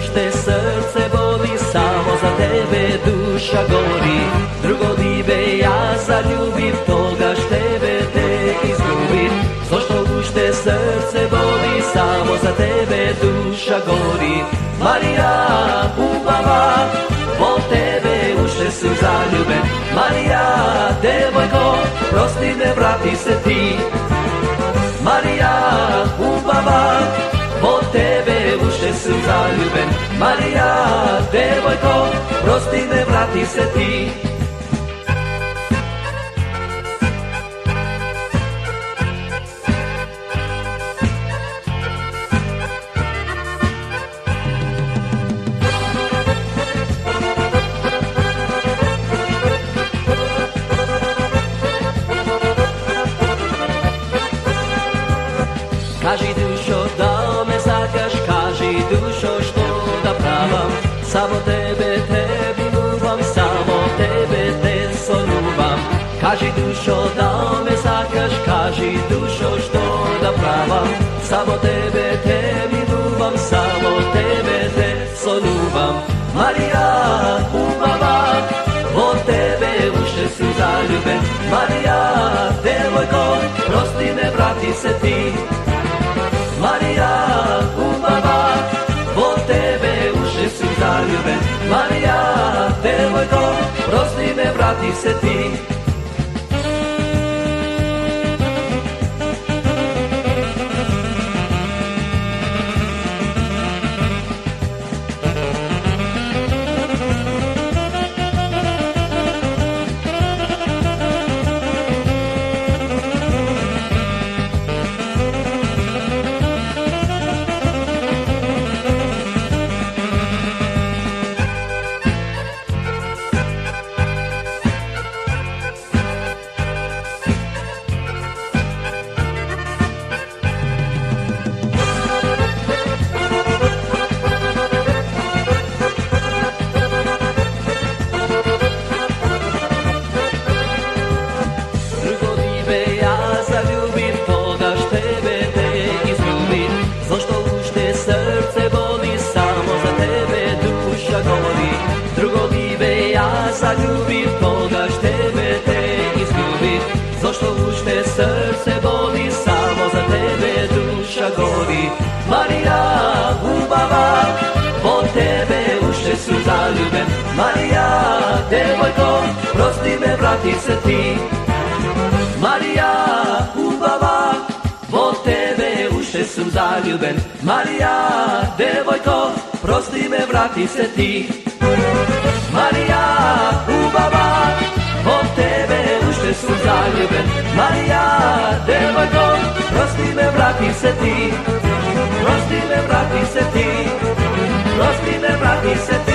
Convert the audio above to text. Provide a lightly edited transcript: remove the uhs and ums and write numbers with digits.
уште срце боли, само за тебе душа гори. Друго диве ја заљубив, тогаш тебе те изгубив. Зошто уште срце боли, само за тебе душа гори. Марија, убава, во тебе уште сум заљубен. Марија, девојко, прости ме, врати се ти. Марија, убава, во тебе уште сум заљубен. Марија, девојко, прости ме, врати се ти. Кажи душо да ме сакаш, кажи душо што да правам. Само тебе те милувам, само тебе те сонувам. Кажи душо да ме сакаш, кажи душо што да правам. Само тебе те милувам, само тебе те сонувам. Марија, убава, во тебе уште сум заљубен. Марија, девојко, прости ме, врати се ти. Марија, убава, во тебе уште сум заљубен. Марија, девојко, прости ме, врати се ти. Заљубив, тогаш тебе те изгубив. Зошто уште срце боли, само за тебе душа гори. Марија, убава, во тебе уште сум заљубен. Марија, девојко, прости ме, врати се ти. Марија, убава, во тебе уште сум заљубен. Марија, девојко, прости ме, врати се ти. Марија, убава, во тебе уште сум заљубен. Марија, девојко, прости ме, врати се ти. Прости ме, врати се ти. Прости ме, врати се ти.